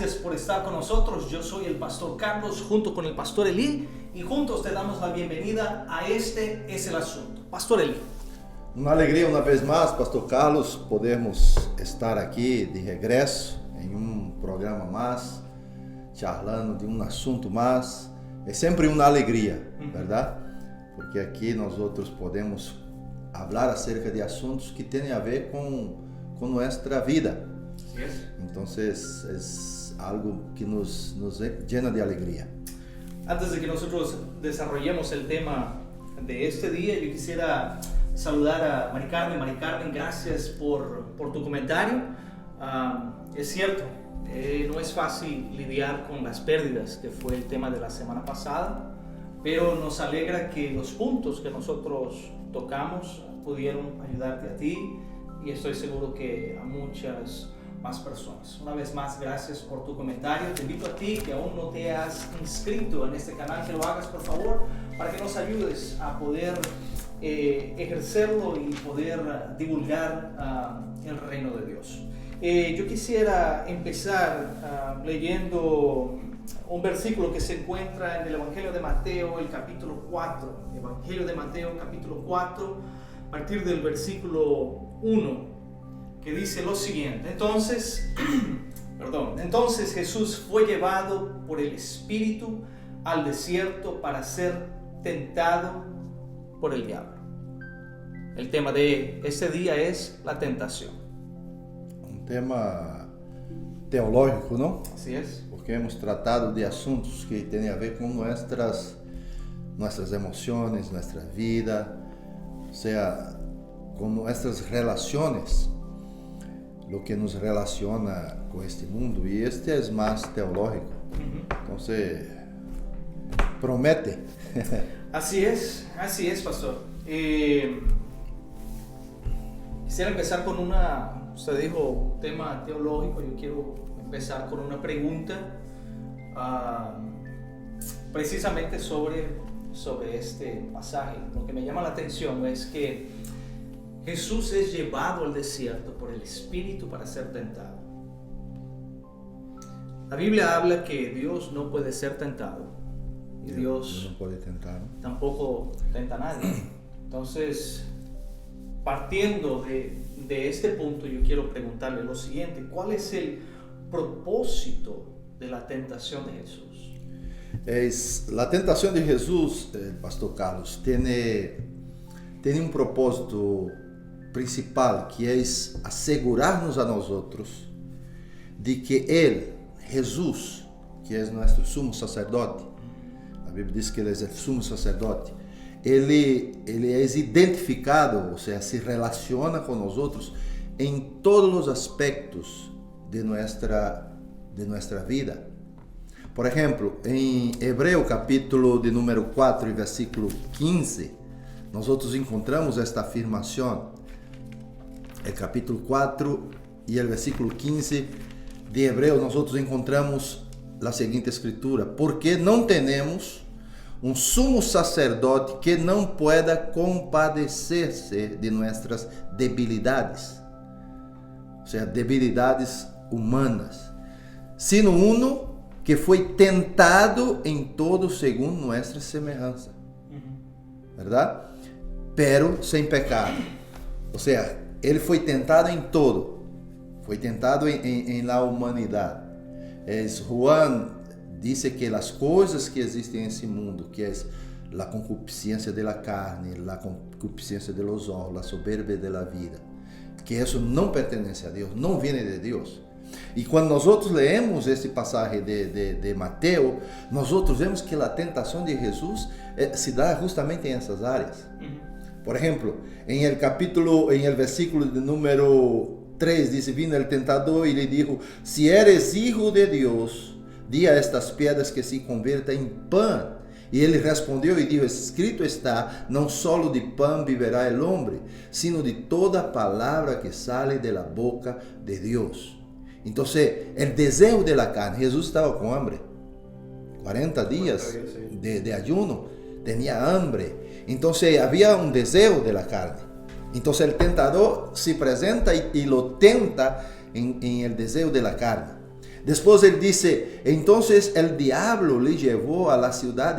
Gracias por estar con nosotros. Yo soy el pastor Carlos junto con el pastor Eli y juntos te damos la bienvenida a Este es el Asunto. Pastor Eli. Uma alegria uma vez mais, pastor Carlos, podermos estar aqui de regresso em um programa mais, charlando de um assunto mais. É sempre uma alegria, verdade? Porque aqui nós outros podemos falar acerca de assuntos que têm a ver com nossa vida. Então, é algo que nos llena de alegria. Antes de que nosotros desarrollemos el tema de este día, yo quisiera saludar a Mari Carmen. Mari Carmen, gracias por tu comentario. Es cierto, no es fácil lidiar con las pérdidas, que fue el tema de la semana pasada, pero nos alegra que los puntos que nosotros tocamos pudieron ayudarte a ti y estoy seguro que a muchas más personas. Una vez más, gracias por tu comentario. Te invito a ti que aún no te has inscrito en este canal, que lo hagas por favor, para que nos ayudes a poder ejercerlo y poder divulgar el reino de Dios. Yo quisiera empezar leyendo un versículo que se encuentra en el Evangelio de Mateo, el capítulo 4. Evangelio de Mateo, capítulo 4, a partir del versículo 1. Que dice lo siguiente. Entonces Jesús fue llevado por el Espíritu al desierto para ser tentado por el diablo. El tema de este día es la tentación. Um tema teológico, não? Así es. Porque hemos tratado de assuntos que têm a ver com nossas emoções, nossa vida, ou seja, com nossas relações. Lo que nos relaciona con este mundo, y este es más teológico. Entonces, promete. Así es, pastor. Quisiera empezar con usted dijo tema teológico, yo quiero empezar con una pregunta precisamente sobre este pasaje. Lo que me llama la atención es que Jesús es llevado al desierto por el Espíritu para ser tentado. La Biblia habla que Dios no puede ser tentado y Dios no puede tentar. Tampoco tenta a nadie. Entonces, partiendo de este punto, yo quiero preguntarle lo siguiente: ¿cuál es el propósito de la tentación de Jesús? La tentación de Jesús, pastor Carlos, tiene un propósito principal, que é assegurar-nos a nós outros de que Ele, Jesus, que é nosso sumo sacerdote, a Bíblia diz que Ele é o sumo sacerdote, ele é identificado, ou seja, se relaciona com nós outros em todos os aspectos de nossa vida. Por exemplo, em Hebreu capítulo de número 4 e versículo 15, nós outros encontramos esta afirmação. El capítulo 4 e o versículo 15 de Hebreus, nós outros encontramos a seguinte escritura: porque não temos um sumo sacerdote que não pueda compadecer-se de nossas debilidades, ou seja, debilidades humanas, sino uno que foi tentado em todo segundo nossa semelhança, verdade? Pero sem pecado, ou seja, ele foi tentado em todo, foi tentado em la humanidade. Juan diz que as coisas que existem nesse mundo, que é a concupiscência da carne, a concupiscência de los ojos, a soberbia da vida, que isso não pertence a Deus, não vem de Deus. E quando nós outros leemos esse passagem de Mateus, nós outros vemos que a tentação de Jesus se dá justamente em essas áreas. Por ejemplo, en el versículo de número 3 dice: vino el tentador y le dijo: si eres hijo de Dios, di a estas piedras que se convierta en pan. Y él respondió y dijo: escrito está, no solo de pan vivirá el hombre, sino de toda palabra que sale de la boca de Dios. Entonces, el deseo de la carne, Jesús estaba con hambre, 40 días de ayuno, tenía hambre. Entonces había un deseo de la carne. Entonces el tentador se presenta y lo tenta en el deseo de la carne. Después él dice, entonces el diablo le llevó a la ciudad,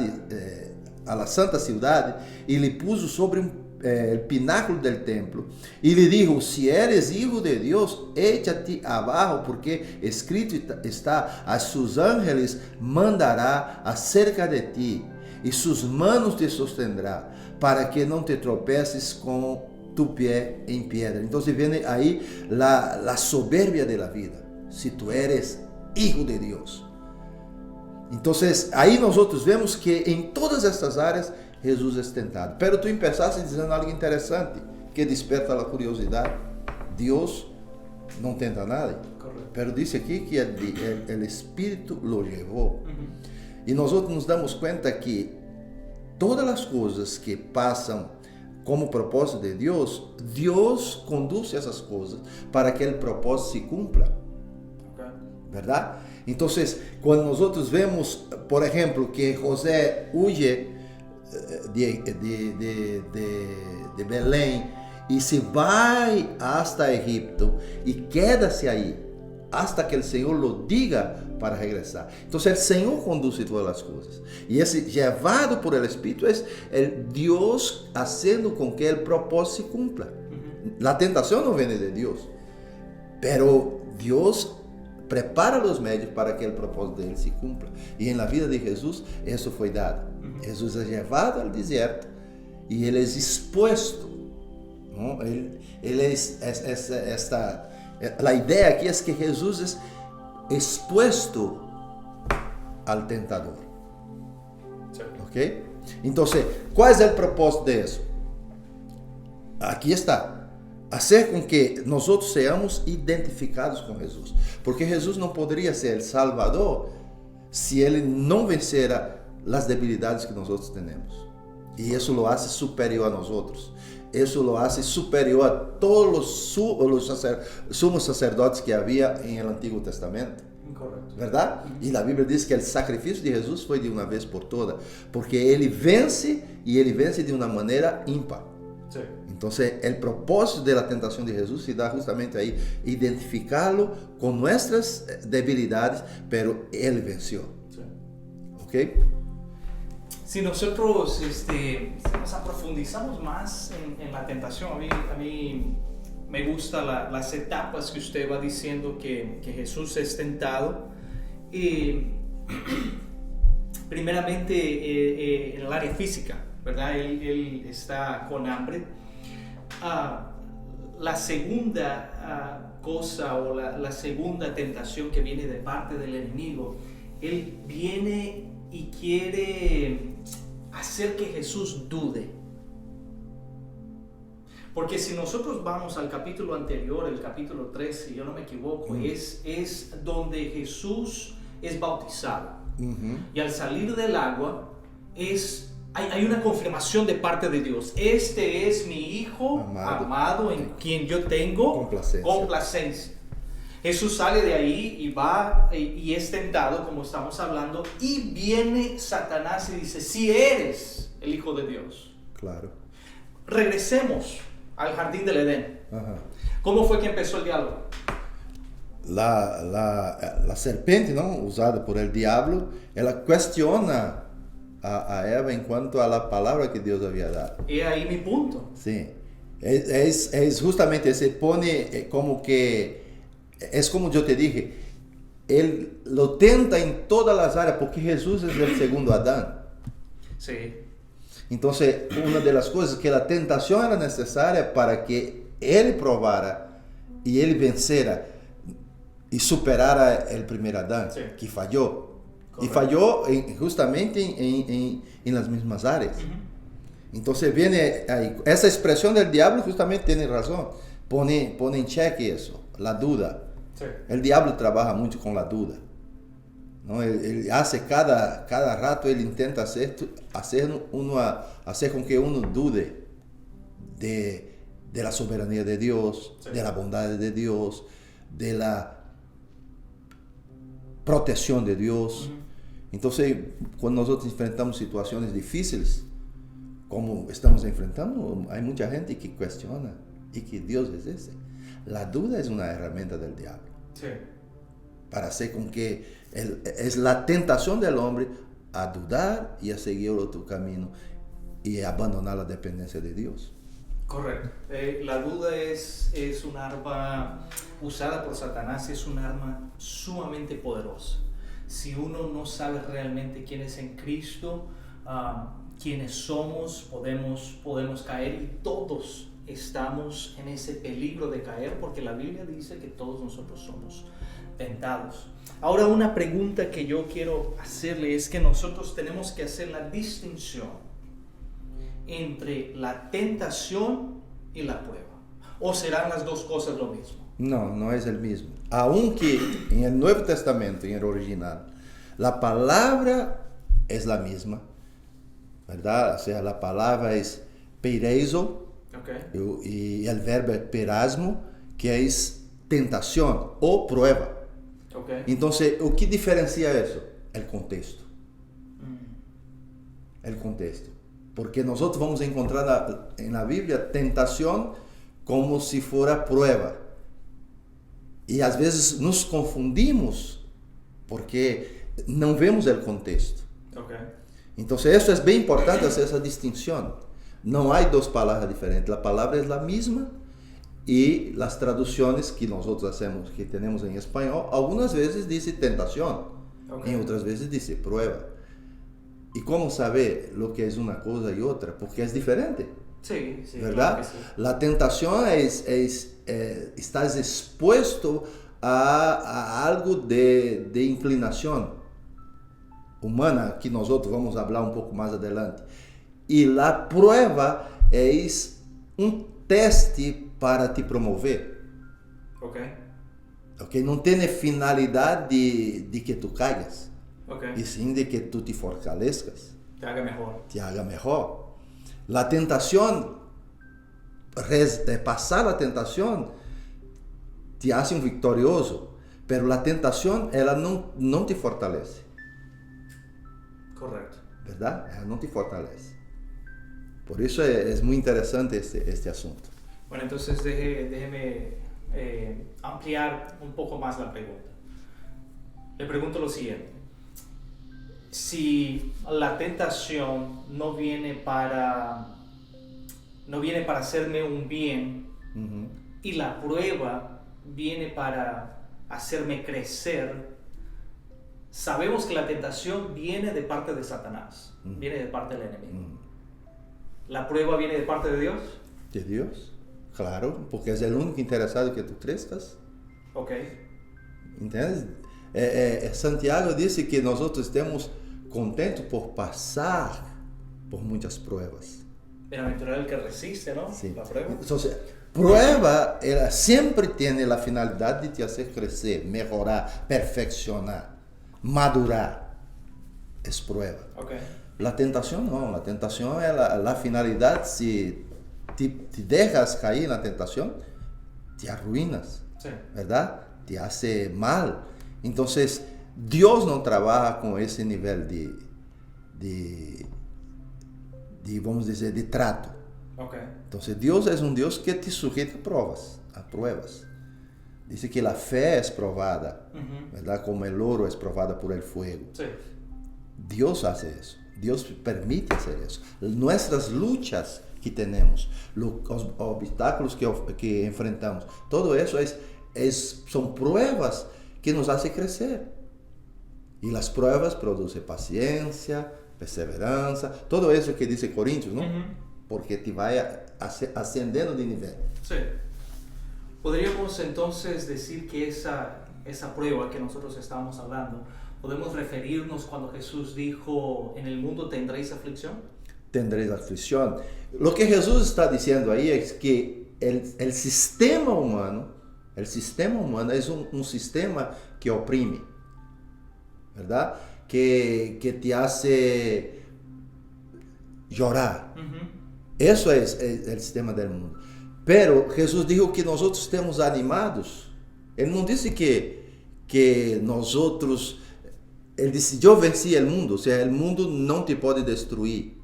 a la santa ciudad, y le puso sobre el pináculo del templo, y le dijo, si eres hijo de Dios, échate abajo, porque escrito está, a sus ángeles mandará acerca de ti, y sus manos te sostendrá, para que no te tropeces con tu pie en piedra. Entonces viene ahí la soberbia de la vida. Si tú eres hijo de Dios. Entonces ahí nosotros vemos que en todas estas áreas Jesús es tentado. Pero tú empezaste diciendo algo interesante que despierta la curiosidad. Dios no tenta a nadie. Correcto. Pero dice aquí que el Espíritu lo llevó. Y nosotros nos damos cuenta que todas las cosas que pasan como propósito de Dios, Dios conduce esas cosas para que el propósito se cumpla. ¿Verdad? Entonces, cuando nosotros vemos, por ejemplo, que José huye de Belén y se va hasta Egipto y quédase ahí hasta que el Señor lo diga para regresar. Entonces el Señor conduce todas las cosas. Y ese llevado por el Espíritu es el Dios haciendo con que el propósito se cumpla. La tentación no viene de Dios, pero Dios prepara los medios para que el propósito de Él se cumpla. Y en la vida de Jesús eso fue dado. Jesús es llevado al desierto y Él es expuesto, ¿no? La idea aquí es que Jesús es expuesto al tentador. Sí. ¿Ok? Entonces, ¿cuál es el propósito de eso? Aquí está. Hacer con que nosotros seamos identificados con Jesús. Porque Jesús no podría ser el Salvador si Él no venciera las debilidades que nosotros tenemos. Y eso lo hace superior a nosotros. Eso lo hace superior a todos los sumos sacerdotes que había en el Antiguo Testamento. Correcto. ¿Verdad? Y la Biblia dice que el sacrificio de Jesús fue de una vez por todas. Porque Él vence y Él vence de una manera ímpar. Sí. Entonces, el propósito de la tentación de Jesús se da justamente ahí, identificarlo con nuestras debilidades, pero Él venció. Sí. ¿Ok? Si nosotros nos profundizamos más en la tentación, a mí me gustan las etapas que usted va diciendo que Jesús es tentado. Primeramente en el área física, ¿verdad? Él está con hambre. La segunda cosa o la segunda tentación que viene de parte del enemigo, él viene y quiere hacer que Jesús dude. Porque si nosotros vamos al capítulo anterior, el capítulo 3, si yo no me equivoco, es donde Jesús es bautizado. Y al salir del agua hay una confirmación de parte de Dios. Este es mi Hijo amado en quien yo tengo complacencia. Jesús sale de ahí y va y es tentado, como estamos hablando, y viene Satanás y dice, si eres el Hijo de Dios. Claro. Regresemos al jardín del Edén. Ajá. ¿Cómo fue que empezó el diálogo? La serpiente, ¿no? Usada por el diablo, ella cuestiona a Eva en cuanto a la palabra que Dios había dado. Y ahí mi punto. Sí. Es justamente, se pone como que, es como yo te dije, Él lo tenta en todas las áreas, porque Jesús es el segundo Adán. Sí. Entonces, una de las cosas que la tentación era necesaria para que Él probara y Él venciera y superara el primer Adán, sí, que falló. Correcto. Y falló justamente en las mismas áreas. Entonces viene ahí, esa expresión del diablo justamente tiene razón, pone en cheque eso, la duda. Sí. El diablo trabaja mucho con la duda, ¿no? Él hace cada rato, él intenta hacer con que uno dude de la soberanía de Dios, sí, de la bondad de Dios, de la protección de Dios. Entonces, cuando nosotros enfrentamos situaciones difíciles, como estamos enfrentando, hay mucha gente que cuestiona y que Dios es ese. La duda es una herramienta del diablo. Sí. para hacer con que es la tentación del hombre a dudar y a seguir otro camino y abandonar la dependencia de Dios. Correcto. La duda es un arma usada por Satanás, es un arma sumamente poderosa. Si uno no sabe realmente quién es en Cristo, quiénes somos, podemos caer, y todos estamos en ese peligro de caer, porque la Biblia dice que todos nosotros somos tentados. Ahora, una pregunta que yo quiero hacerle es que nosotros tenemos que hacer la distinción entre la tentación y la prueba. ¿O serán las dos cosas lo mismo? No, no es el mismo. Aunque en el Nuevo Testamento, en el original, la palabra es la misma, ¿verdad? O sea, la palabra es pereizo, okay, y el verbo es perasmo, que es tentación o prueba. Okay. Entonces, ¿o qué diferencia eso? El contexto. El contexto. Porque nosotros vamos a encontrar en la Biblia tentación como si fuera prueba. Y a veces nos confundimos porque no vemos el contexto. Okay. Entonces, eso es bien importante hacer esa distinción. No hay dos palabras diferentes. La palabra es la misma y las traducciones que nosotros hacemos, que tenemos en español, algunas veces dice tentación, okay, y otras veces dice prueba. ¿Y cómo saber lo que es una cosa y otra? Porque es diferente. Sí, sí, ¿verdad? Claro que sí. La tentación estás expuesto a algo de inclinación humana, que nosotros vamos a hablar un poco más adelante. Y la prueba es un teste para te promover. Ok? Não tem finalidade de que tu caigas. Okay. E sim de que tu te fortalezcas. Te haga mejor. Te haga mejor. La tentación, pasar la tentación, te hace un victorioso, pero la tentación, ela não te fortalece. Correcto. ¿Verdad? Ela não te fortalece. Por eso es muy interesante este asunto. Bueno, entonces déjeme ampliar un poco más la pregunta. Le pregunto lo siguiente. Si la tentación no viene para hacerme un bien, uh-huh, y la prueba viene para hacerme crecer, sabemos que la tentación viene de parte de Satanás, uh-huh, viene de parte del enemigo. Uh-huh. ¿La prueba viene de parte de Dios? De Dios, claro, porque es el único interesado en que tú crezcas. Ok. ¿Entiendes? Santiago dice que nosotros estemos contentos por pasar por muchas pruebas. Bienaventurado el que resiste, ¿no? Sí. La prueba. Entonces, prueba, ela siempre tiene la finalidad de te hacer crecer, mejorar, perfeccionar, madurar. Es prueba. Okay. La tentación no, la tentación es la finalidad. Si te dejas caer en la tentación, te arruinas, sí, ¿verdad? Te hace mal. Entonces, Dios no trabaja con ese nivel de vamos decir, de trato. Okay. Entonces, Dios es un Dios que te sujeta a pruebas. Dice que la fe es probada, uh-huh, ¿verdad? Como el oro es probada por el fuego. Sí. Dios hace eso. Dios permite hacer eso. Nuestras luchas que tenemos, los obstáculos que enfrentamos, todo eso son pruebas que nos hacen crecer. Y las pruebas producen paciencia, perseverancia, todo eso que dice Corintios, ¿no? Uh-huh. Porque te va ascendiendo de nivel. Sí. Podríamos entonces decir que esa prueba que nosotros estábamos hablando, podemos referirnos cuando Jesús dijo, en el mundo tendréis aflicción. Tendréis aflicción. Lo que Jesús está diciendo ahí es que el sistema humano es un sistema que oprime, ¿verdad? Que te hace llorar. Uh-huh. Eso es el sistema del mundo. Pero Jesús dijo que nosotros estemos animados. Él no dice que nosotros... Él dice, yo vencí el mundo. O sea, el mundo no te puede destruir.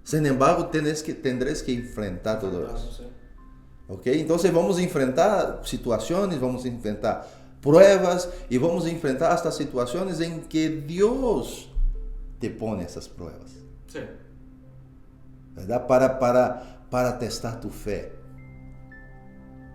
Sin embargo, tendrás que enfrentar todo eso. ¿Ok? Entonces vamos a enfrentar situaciones, vamos a enfrentar pruebas y vamos a enfrentar hasta situaciones en que Dios te pone esas pruebas. Sí. ¿Verdad? Para testar tu fe.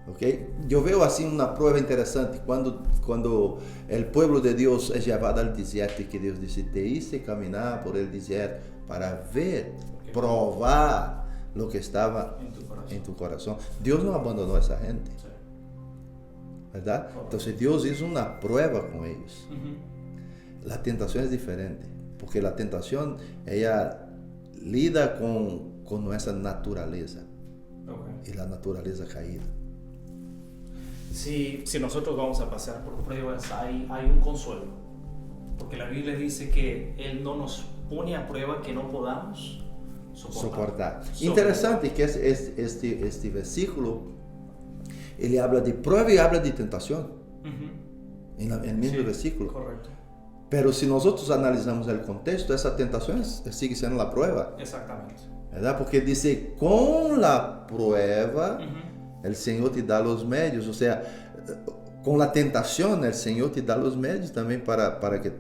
¿Okay? Yo veo así una prueba interesante cuando el pueblo de Dios es llevado al desierto y que Dios dice, te hice caminar por el desierto para ver, probar lo que estaba en tu corazón. Dios no abandonó a esa gente. Sí. ¿Verdad? Entonces Dios hizo una prueba con ellos. La tentación es diferente, porque la tentación, ella lida con nuestra naturaleza. Y la naturaleza caída. Si nosotros vamos a pasar por pruebas, hay un consuelo. Porque la Biblia dice que Él no nos pone a prueba que no podamos soportar. Interesante que este versículo, ele habla de prueba y habla de tentación. En el mismo versículo. Correcto. Pero si nosotros analizamos el contexto, esa tentación sigue siendo la prueba. Exactamente. ¿Verdad? Porque dice, con la prueba, el Señor te da los medios. O sea, con la tentación, el Señor te da los medios también para que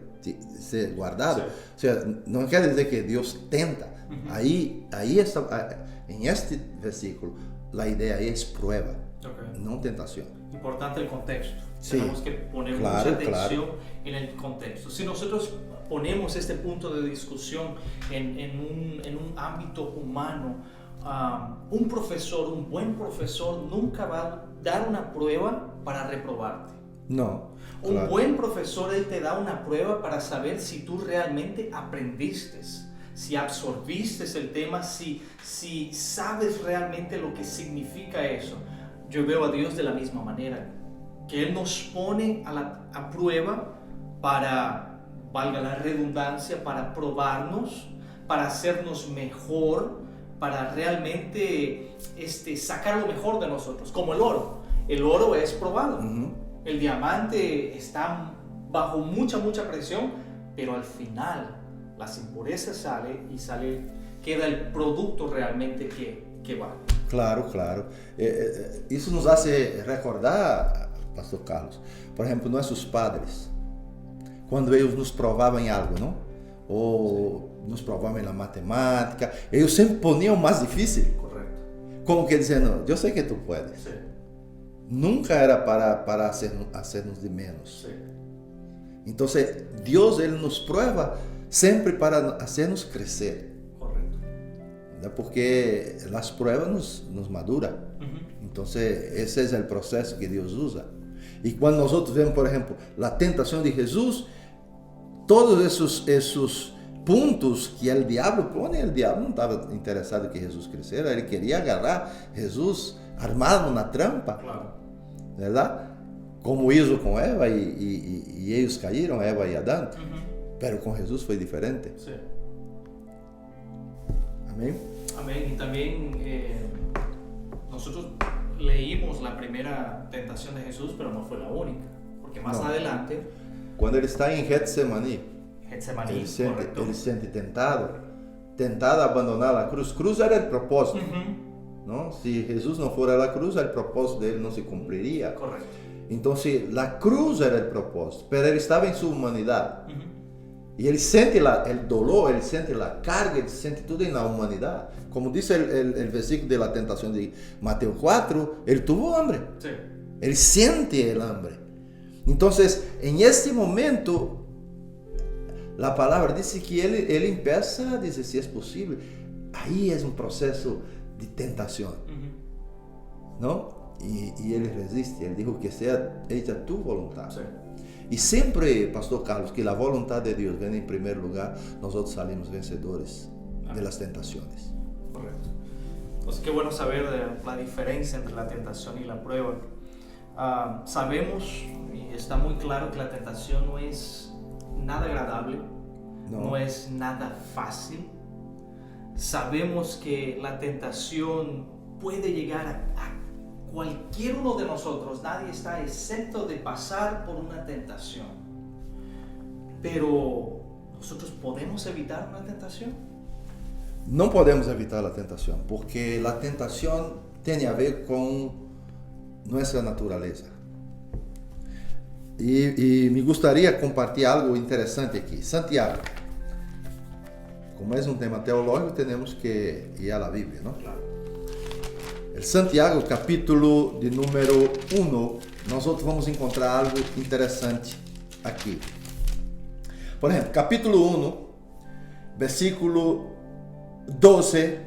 sea guardado. Sí. O sea, no quiere decir que Dios tenta. Ahí está, en este versículo, la idea es prueba, no tentación. Importante el contexto. Sí. Tenemos que poner mucha atención en el contexto. Si nosotros ponemos este punto de discusión en un ámbito humano, un buen profesor nunca va a dar una prueba para reprobarte. No. Un buen profesor, él te da una prueba para saber si tú realmente aprendiste, si absorbiste el tema, si sabes realmente lo que significa eso. Yo veo a Dios de la misma manera, que Él nos pone a prueba para, valga la redundancia, para probarnos, para hacernos mejor, para realmente sacar lo mejor de nosotros, como el oro. El oro es probado. El diamante está bajo mucha presión, pero al final las impurezas salen y queda el producto realmente que vale. Claro. Isso nos hace recordar, Pastor Carlos, por ejemplo, nuestros padres, quando eles nos provavam em algo, não? Ou nos provavam na matemática, eles sempre poniam mais difícil. Correto. Como que dizendo, eu sei que tu puedes. Sí. Nunca era para hacernos de menos. Sí. Então, Deus ele nos prueba sempre para hacernos crescer. Correcto. Porque as pruebas nos maduram. Então, esse é o processo que Deus usa. E quando nós vemos, por exemplo, a tentação de Jesus, todos esses pontos que o diabo põe, o diabo não estava interessado que Jesus crescera, ele queria agarrar Jesus armado na trampa, Claro. verdade? Como hizo com Eva e eles caíram, Eva e Adão, pero com Jesus foi diferente. Sí. Amém? Amén. Y también nosotros leímos la primera tentación de Jesús, pero no fue la única, porque más adelante, Quando ele está em Getsemaní, Getsemaní, ele correcto. se sente tentado a abandonar a cruz. Cruz era o propósito. ¿No? Si Jesús no fuera a la cruz, el propósito de él no se cumpliría. Correcto. Entonces, la cruz era el propósito, pero él estaba en su humanidad. Y él siente el dolor, él siente la carga, él siente todo en la humanidad. Como dice el versículo de la tentación de Mateo 4, él tuvo hambre. Sí. Él siente el hambre. Entonces, en este momento, la palabra dice que él empieza a decir si es posible. Ahí es un proceso de tentación, ¿no? Y él resiste, él dijo que sea hecha tu voluntad. Sí. Y siempre, Pastor Carlos, que la voluntad de Dios viene en primer lugar, nosotros salimos vencedores de las tentaciones. Correcto. Entonces, qué bueno saber la diferencia entre la tentación y la prueba. Sabemos, y está muy claro, que la tentación no es nada agradable, no es nada fácil. Sabemos que la tentación puede llegar a cualquier uno de nosotros. Nadie está exento de pasar por una tentación. Pero, ¿nosotros podemos evitar una tentación? No podemos evitar la tentación, porque la tentación tiene a ver con nuestra naturaleza. E me gostaria compartilhar algo interessante aqui. Santiago. Como é um tema teológico, temos que ir à Bíblia, não? Claro. El Santiago, capítulo de número 1, nós vamos encontrar algo interessante aqui. Por exemplo, capítulo 1, versículo 12,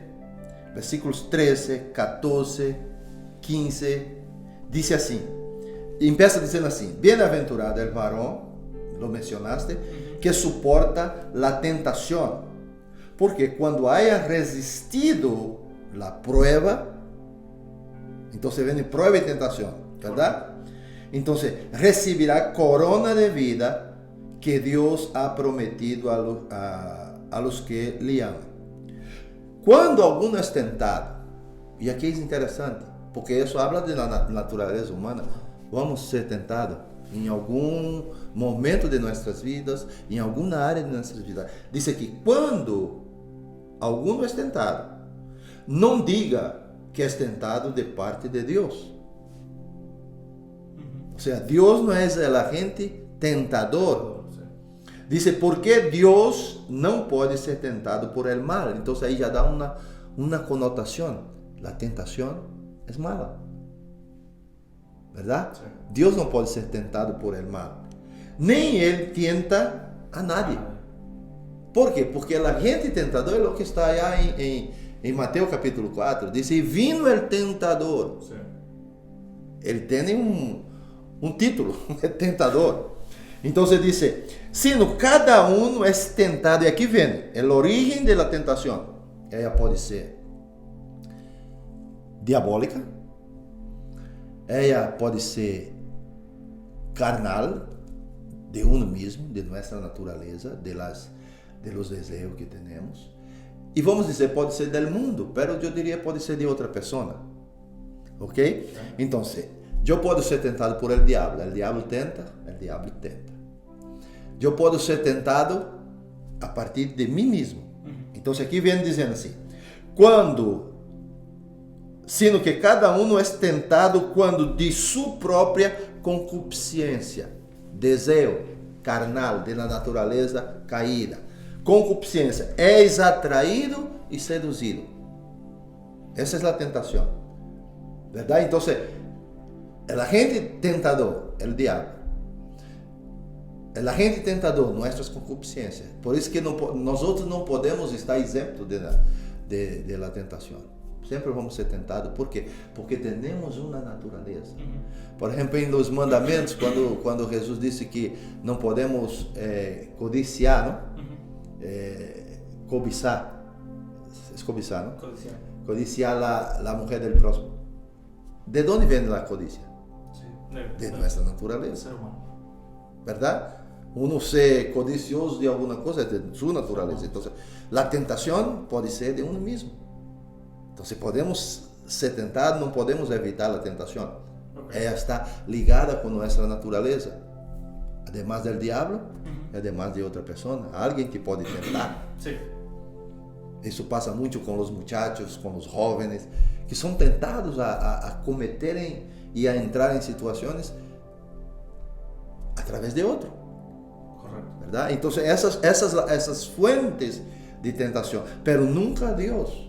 versículos 13, 14, 15, diz assim, e empieza dizendo assim, bienaventurado el varón, lo mencionaste, que soporta la tentación, porque cuando haya resistido la prueba, entonces viene prueba y tentación, ¿verdad? Entonces recibirá corona de vida que Dios ha prometido a los que le aman. Quando alguno é tentado, e aqui é interessante, porque isso habla da natureza humana, vamos ser tentados em algum momento de nossas vidas, em alguma área de nossas vidas. Diz aqui, quando alguno é tentado, não diga que é tentado de parte de Deus. Ou seja, Deus não é o agente tentador. Dice, porque Deus não pode ser tentado por el mal. Então aí já dá uma conotação. A tentação é mala. ¿Verdad? Sí. Deus não pode ser tentado por el mal. Nem Ele tenta a nadie. ¿Por quê? Porque o agente tentador é o que está aí em Mateus capítulo 4. Diz, e vino el tentador. Sí. Ele tem um título, é tentador. Então diz, sino cada um é tentado, e aqui vem a origem da tentação. Ela pode ser diabólica, ela pode ser carnal, de uno mesmo, de nossa natureza, de los desejos que temos. E vamos dizer, pode ser do mundo, mas eu diria pode ser de outra pessoa. Ok? Então, eu posso ser tentado por el diabo tenta, el diabo tenta. Eu posso ser tentado a partir de mim mesmo. Então aqui vem dizendo assim, sino que cada um é tentado quando de sua própria concupiscência, desejo carnal de la natureza caída, concupiscência, és atraído e seduzido. Essa é a tentação. Verdade? Então, el agente tentador, el diabo. El agente tentador, nossas concupiscências. Por isso que nós outros não podemos estar isentos de la tentação. Sempre vamos ser tentados. Por quê? Porque temos uma natureza. Por exemplo, em los mandamentos, quando Jesus disse que não podemos codiciar, não? Cobiçar. É cobiçar, não? Codiciar a mulher do próximo. ¿De dónde viene la codicia? Sí, de nuestra naturaleza. ¿Verdad? Uno ser codicioso de alguna cosa es de su naturaleza. Entonces, la tentación puede ser de uno mismo. Entonces, podemos ser tentados, no podemos evitar la tentación. Okay. Ella está ligada con nuestra naturaleza. Además del diablo, además de otra persona. Alguien que puede tentar. Sí. Isso passa muito com os muchachos, com os jovens, que são tentados a cometerem e a entrar em situações através de outro. Correto. ¿Verdad? Então, essas fuentes de tentação, pero nunca Deus.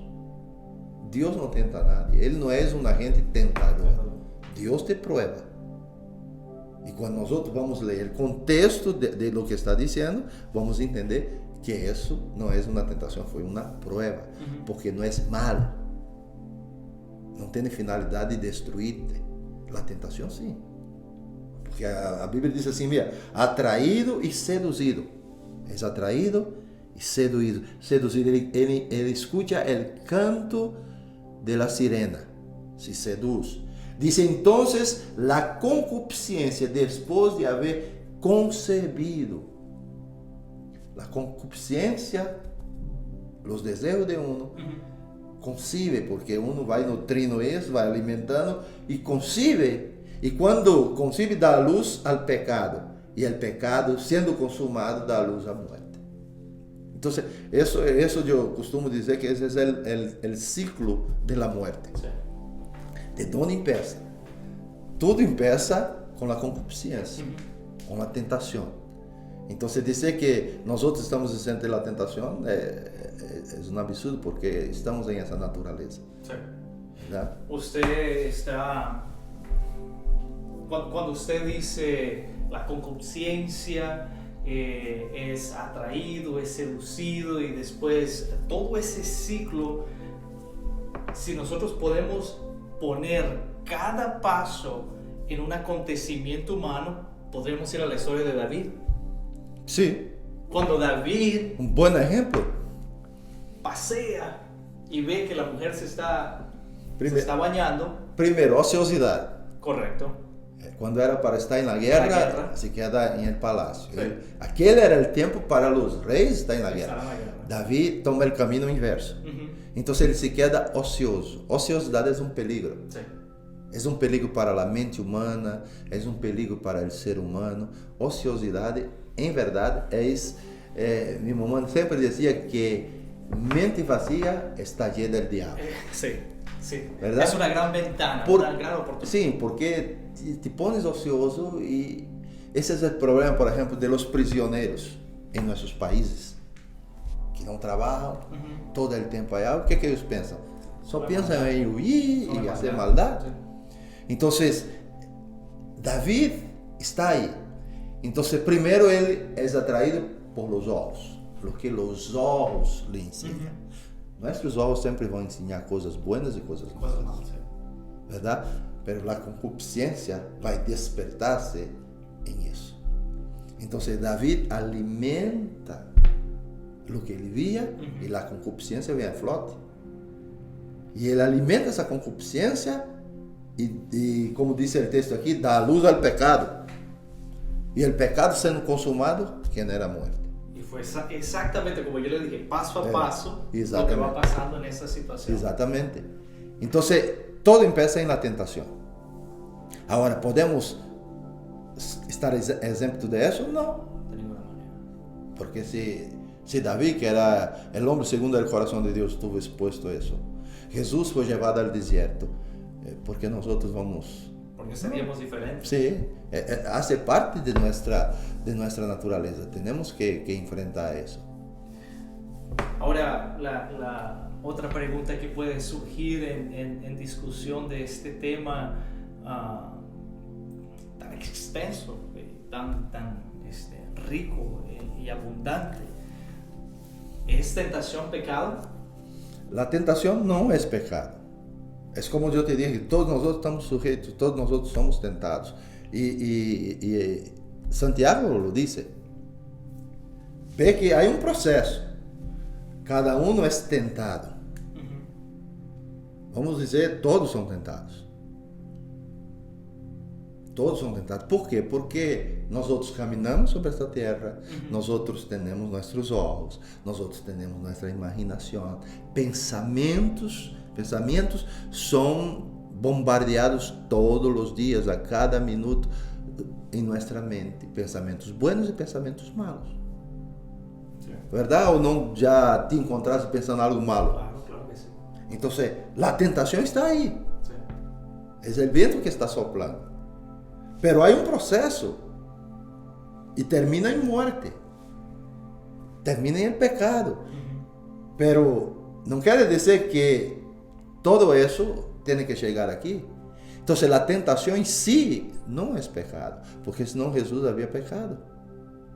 Deus não tenta a nadie. Ele não é um agente tentador. Deus te prueba. E quando nós vamos ler o contexto de lo que está dizendo, vamos entender que isso não é uma tentação, foi uma prova, porque não é mal, não tem finalidade de destruir-te. A tentação sim, porque a Bíblia diz assim, mira, atraído e seduzido, é atraído e seduzido, ele escuta o canto de la sirena, se seduz. Diz entonces la concupiscencia después de haber concebido. La concupiscencia, los deseos de uno, concibe, porque uno va nutrindo eso, va alimentando y concibe. Y cuando concibe da luz al pecado. Y el pecado, siendo consumado, da luz a muerte. Entonces, eso yo costumo decir que ese es el ciclo de la muerte. Sí. ¿De dónde empieza? Tudo empieza con la concupiscencia. con la tentación. Entonces dice que nosotros estamos ausentes de la tentación es un absurdo porque estamos en esa naturaleza. Sí. ¿Verdad? Usted está, cuando usted dice la concupiscencia, es atraído, es seducido y después todo ese ciclo, si nosotros podemos poner cada paso en un acontecimiento humano, podremos ir a la historia de David. Sí. Cuando David Un buen ejemplo. pasea y ve que la mujer se está bañando. Primero, ociosidad. Correcto. Cuando era para estar en la guerra, se queda en el palacio. Sí. Aquel era el tiempo para los reyes estar en la Estar guerra. en la guerra. David toma el camino inverso. Entonces él se queda ocioso. Ociosidad es un peligro. Sí. Es un peligro para la mente humana, es un peligro para el ser humano. Ociosidad, en verdad, es... mi mamá siempre decía que mente vacía está llena del diablo. Sí, sí. ¿Verdad? Es una gran ventana, una gran oportunidad. Sí, porque te pones ocioso y ese es el problema, por ejemplo, de los prisioneros en nuestros países, que no trabajan todo el tiempo allá. ¿Qué ellos piensan? Solo piensan en huir y hacer maldad. Sí. Entonces, David está ahí. Entonces, primero él es atraído por los ojos, lo que los ojos le enseñan. Nuestros ojos siempre van a enseñar cosas buenas y cosas malas, ¿verdad? Pero la concupiscencia va a despertarse en eso. Entonces, David alimenta lo que él veía y la concupiscencia viene a flote. Y él alimenta esa concupiscencia y, como dice el texto aquí, da luz al pecado. Y el pecado siendo consumado genera muerte. Y fue exactamente como yo le dije, paso a paso, lo que exactamente. va pasando en esa situación. Exactamente. Entonces, todo empieza en la tentación. Ahora, ¿podemos estar exentos de eso? No. De ninguna manera. Porque si David, que era el hombre segundo el corazón de Dios, estuvo expuesto a eso. Jesús fue llevado al desierto. ¿Por qué nosotros vamos? Porque seríamos diferentes. Sí, hace parte de nuestra naturaleza. Tenemos que enfrentar eso. Ahora, la otra pregunta que puede surgir en discusión de este tema tan extenso, tan rico y abundante, ¿es tentación pecado? La tentación no es pecado. Es como yo te dije, todos nosotros estamos sujetos, todos nosotros somos tentados. Y Santiago lo dice. Ve que hay un proceso. Cada uno es tentado. Vamos a decir, todos son tentados. Todos son tentados. ¿Por qué? Porque nosotros caminamos sobre esta tierra, nosotros tenemos nuestros ojos, nosotros tenemos nuestra imaginación, pensamientos son bombardeados todos los días, a cada minuto, en nuestra mente. Pensamientos buenos y pensamientos malos. Sí. ¿Verdad? ¿O no ya te encontraste pensando algo malo? Claro que sí. Entonces, la tentación está ahí. Sí. Es el viento que está soplando. Pero hay un proceso y termina en muerte. Termina en el pecado. Pero no quiere decir que todo eso tiene que llegar aquí. Entonces la tentación en sí no es pecado, porque senão Jesús había pecado.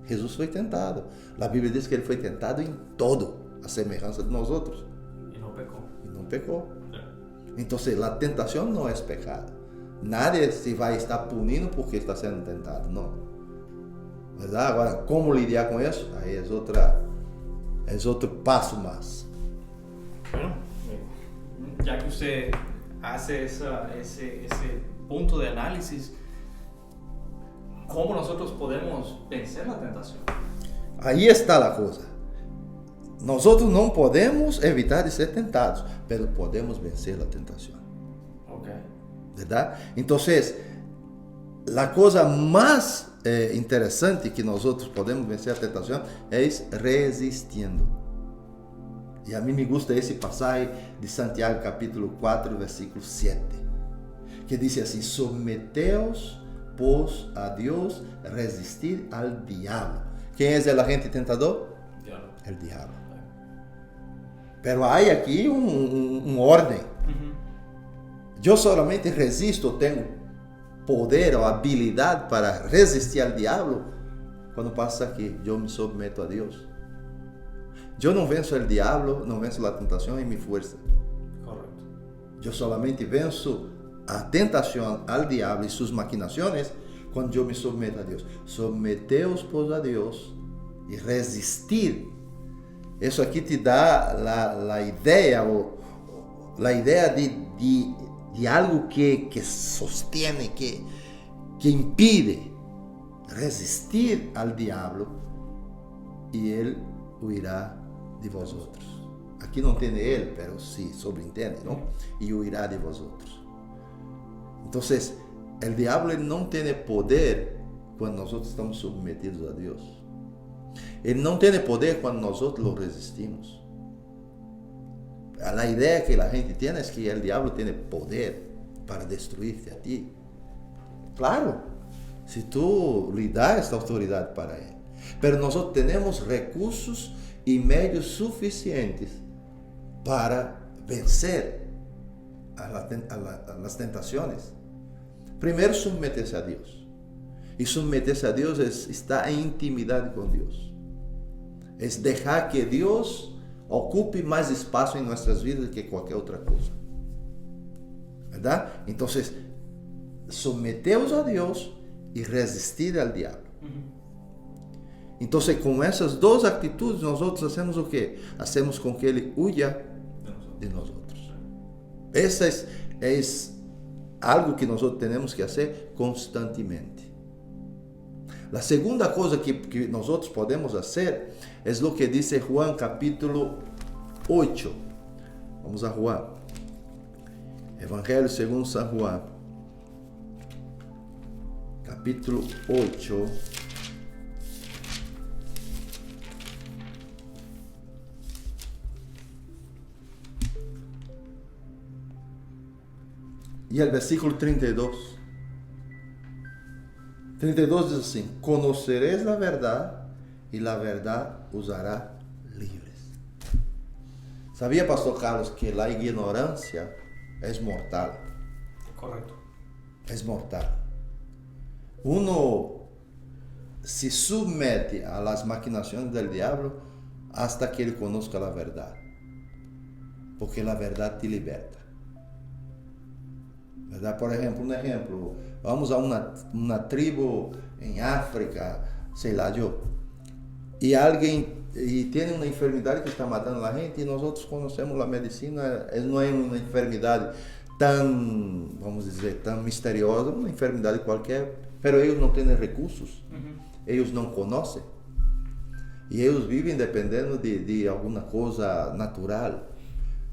Jesús fue tentado. La Biblia dice que él fue tentado en todo, a semejanza de nosotros. Y no pecó. Y no pecó. Sí. Entonces la tentación no es pecado. Nadie se va a estar puniendo porque está siendo tentado, no. ¿Verdad? Ahora, ¿cómo lidiar con eso? Ahí es otro paso más. Bueno, ya que usted hace ese punto de análisis, ¿cómo nosotros podemos vencer la tentación? Ahí está la cosa. Nosotros no podemos evitar de ser tentados, pero podemos vencer la tentación. Okay. ¿Verdad? Entonces, la cosa más interesante que nosotros podemos vencer la tentación es resistiendo. Y a mí me gusta ese pasaje de Santiago capítulo 4, versículo 7, que dice así: someteos pues a Dios, resistir al diablo. ¿Quién es el agente tentador? Diablo. El diablo. Pero hay aquí un orden. Yo solamente resisto, tengo poder o habilidad para resistir al diablo cuando pasa que yo me someto a Dios. Yo no venzo el diablo, no venzo la tentación en mi fuerza. Correcto. Yo solamente venzo a tentación, al diablo y sus maquinaciones cuando yo me someto a Dios. Someteos pues a Dios y resistir. Eso aquí te da la idea de algo que sostiene, que impide resistir al diablo y él huirá de vosotros. Aquí no tiene él, pero sí sobreentiende, ¿no? Y huirá de vosotros. Entonces, el diablo él no tiene poder cuando nosotros estamos sometidos a Dios. Él no tiene poder cuando nosotros lo resistimos. La idea que la gente tiene es que el diablo tiene poder para destruirte a ti. Claro, si tú le das esta autoridad para él. Pero nosotros tenemos recursos y medios suficientes para vencer a las tentaciones. Primero, someterse a Dios. Y someterse a Dios es estar en intimidad con Dios. Es dejar que Dios ocupe más espacio en nuestras vidas que cualquier otra cosa. ¿Verdad? Entonces, someteos a Dios y resistir al diablo. Entonces, con esas dos actitudes, nosotros hacemos o qué? Hacemos con que Él huya de nosotros. Esa es algo que nosotros tenemos que hacer constantemente. La segunda cosa que nosotros podemos hacer es lo que dice Juan capítulo 8. Vamos a Juan. Evangelio según San Juan. Capítulo 8. Y el versículo 32. 32 dice así: conoceréis la verdad y la verdad os hará libres. ¿Sabía, Pastor Carlos, que la ignorancia es mortal? Correcto. Es mortal. Uno se somete a las maquinaciones del diablo hasta que él conozca la verdad. Porque la verdad te liberta. ¿Verdad? Por ejemplo, un ejemplo. Vamos a una tribu en África, sei lá yo, y alguien tiene una enfermedad que está matando a la gente y nosotros conocemos la medicina, no es una enfermedad tan, vamos a decir, tan misteriosa, una enfermedad cualquier, pero ellos no tienen recursos, ellos no conocen y ellos viven dependiendo de alguna cosa natural.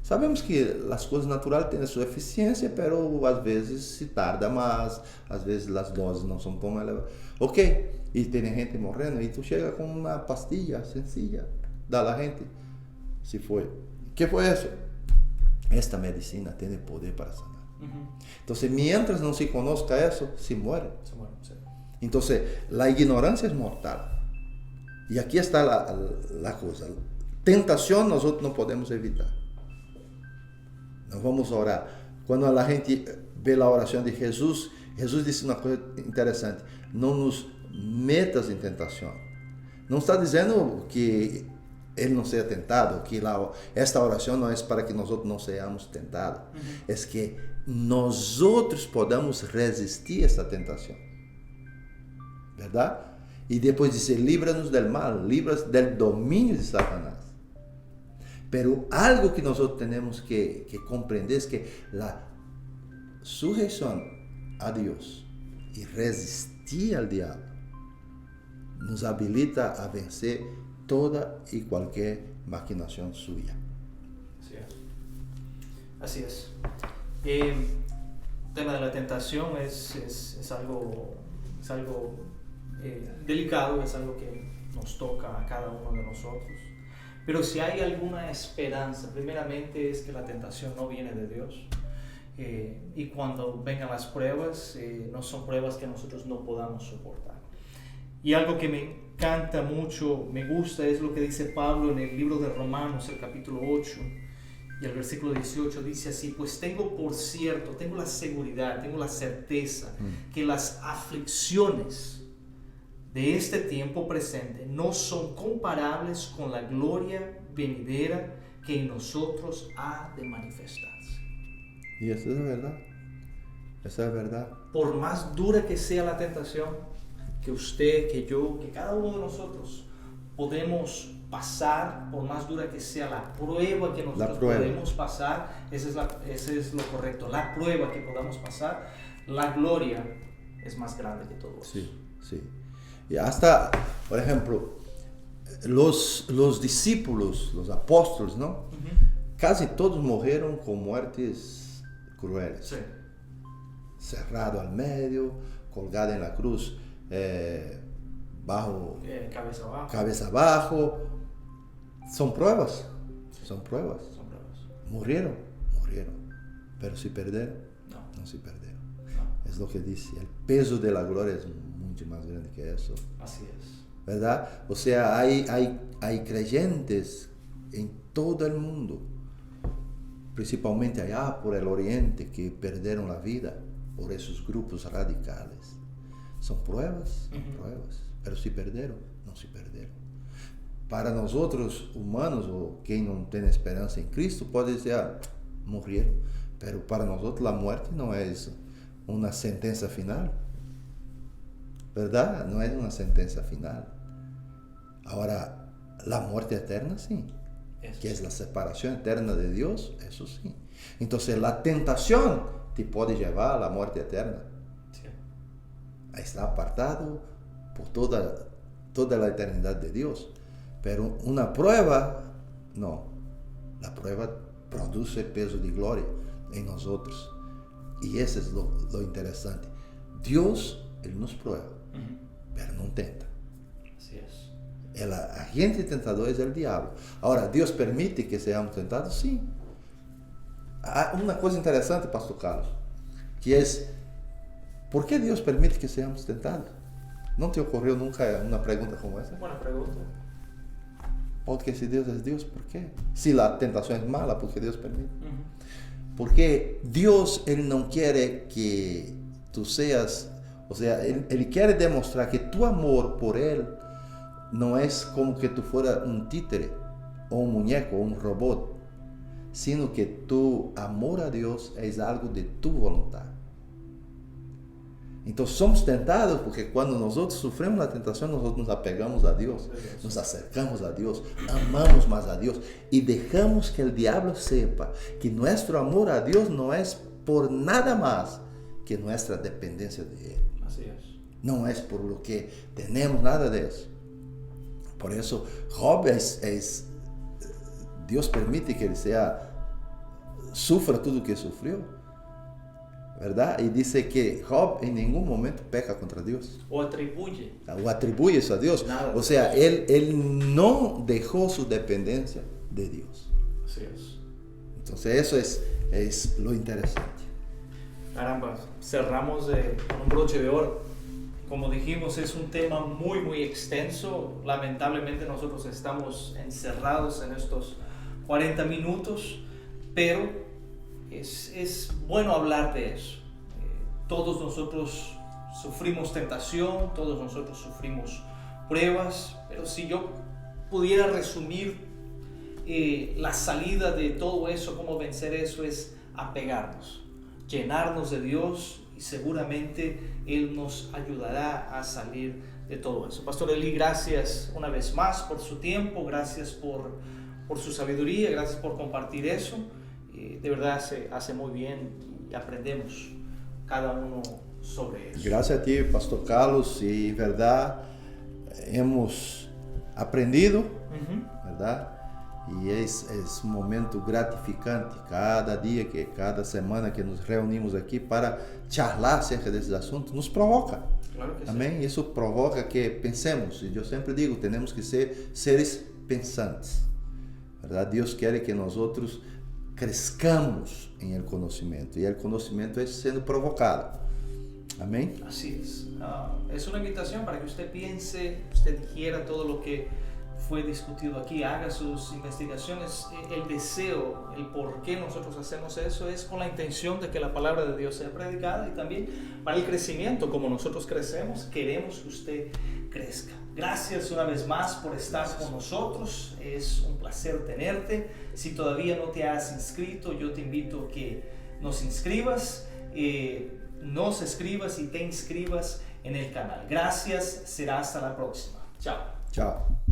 Sabemos que as coisas naturais têm sua eficiência, pero às vezes se tarda mais, às vezes as doses não são tão elevadas. Ok, e tem gente morrendo, e tu chega com uma pastilha sencilla, dá a gente, se foi. Que foi isso? Esta medicina tem poder para sanar. Então, mientras não se conozca isso, se muere. Sí. Então, a ignorância é mortal. E aqui está a coisa. Tentação nós não podemos evitar. Nós vamos orar. Quando a gente vê a oração de Jesus, Jesus disse uma coisa interessante: não nos metas em tentação. Não está dizendo que ele não seja tentado, que esta oração não é para que nós não sejamos tentados. É que nós outros podamos resistir a esta tentação. Verdade? E depois dizer: livra-nos del mal, livra-nos del domínio de Satanás. Pero algo que nosotros tenemos que comprender es que la sujeción a Dios y resistir al diablo nos habilita a vencer toda y cualquier maquinación suya. Así es. El tema de la tentación es algo delicado, es algo que nos toca a cada uno de nosotros. Pero si hay alguna esperanza, primeramente es que la tentación no viene de Dios. y cuando vengan las pruebas, no son pruebas que nosotros no podamos soportar. Y algo que me encanta mucho, me gusta, es lo que dice Pablo en el libro de Romanos, el capítulo 8 y el versículo 18, dice así: pues tengo por cierto, tengo la seguridad, tengo la certeza que las aflicciones de este tiempo presente no son comparables con la gloria venidera que en nosotros ha de manifestarse. Y eso es verdad. Esa es verdad. Por más dura que sea la tentación, que usted, que yo, que cada uno de nosotros podemos pasar, por más dura que sea la prueba que nosotros podemos pasar, ese es lo correcto, la prueba que podamos pasar, la gloria es más grande que todo eso. Sí, sí. Y hasta, por ejemplo, los discípulos, los apóstoles, ¿no? Uh-huh. Casi todos murieron con muertes crueles. Sí. Cerrado al medio, colgado en la cruz, cabeza abajo. Son pruebas. Murieron, pero se perdieron. No se perdieron. No. Es lo que dice, el peso de la gloria es mucho más grande que eso. Así es. ¿Verdad? O sea, hay creyentes en todo el mundo, principalmente allá por el oriente, que perdieron la vida por esos grupos radicales. Son pruebas, pero se perdieron, no se perdieron. Para nosotros humanos, o quien no tiene esperanza en Cristo, puede decir, murieron, pero para nosotros la muerte no es una sentencia final, ¿verdad? No es una sentencia final. Ahora, la muerte eterna sí, eso que sí. Es la separación eterna de Dios, eso sí. Entonces la tentación te puede llevar a la muerte eterna. Sí. Está apartado por toda la eternidad de Dios. Pero una prueba, no. La prueba produce peso de gloria en nosotros. Y eso es lo interesante. Dios, Él nos prueba, pero no tenta. Así es. El agente tentador es el diablo. Ahora, ¿Dios permite que seamos tentados? Sí. Hay una cosa interesante, Pastor Carlos, que es, ¿por qué Dios permite que seamos tentados? ¿No te ocurrió nunca una pregunta como esa? Buena pregunta. Porque si Dios es Dios, ¿por qué? Si la tentación es mala, ¿por qué Dios permite? Porque Dios, Él no quiere que tú seas, o sea, Él quiere demostrar que tu amor por Él no es como que tú fueras un títere, o un muñeco, o un robot, sino que tu amor a Dios es algo de tu voluntad. Entonces somos tentados porque cuando nosotros sufrimos la tentación, nosotros nos apegamos a Dios, nos acercamos a Dios, amamos más a Dios y dejamos que el diablo sepa que nuestro amor a Dios no es por nada más que nuestra dependencia de Él. Así es. No es por lo que tenemos, nada de eso. Por eso Job Dios permite que él sufra todo lo que sufrió. ¿Verdad? Y dice que Job en ningún momento peca contra Dios. O atribuye eso a Dios. Nada. O sea, él no dejó su dependencia de Dios. Así es. Entonces eso es lo interesante. Caramba, cerramos con un broche de oro. Como dijimos, es un tema muy, muy extenso. Lamentablemente nosotros estamos encerrados en estos 40 minutos, pero es bueno hablar de eso. Todos nosotros sufrimos tentación, todos nosotros sufrimos pruebas, pero si yo pudiera resumir la salida de todo eso, cómo vencer eso, es apegarnos, llenarnos de Dios, y seguramente Él nos ayudará a salir de todo eso. Pastor Eli, gracias una vez más por su tiempo, gracias por su sabiduría, gracias por compartir eso. De verdad se hace muy bien y aprendemos cada uno sobre eso. Gracias a ti, Pastor Carlos, y en verdad hemos aprendido, ¿verdad? Y es un momento gratificante cada día, cada semana que nos reunimos aquí para charlar acerca de esses assuntos, nos provoca. Claro que Amém? sí. Isso provoca que pensemos, e eu sempre digo, temos que ser seres pensantes, ¿verdad? Deus quer que nós outros crezcamos en el conocimiento. Y el conocimiento es siendo provocado. Amén. Así es. Es una invitación para que usted piense, usted digiera todo lo que fue discutido aquí, haga sus investigaciones. El deseo, el por qué nosotros hacemos eso es con la intención de que la palabra de Dios sea predicada y también para el crecimiento. Como nosotros crecemos, queremos que usted crezca. Gracias una vez más por estar con nosotros. Es un placer tenerte. Si todavía no te has inscrito, yo te invito a que nos inscribas. Nos escribas y te inscribas en el canal. Gracias, será hasta la próxima. Chao. Chao.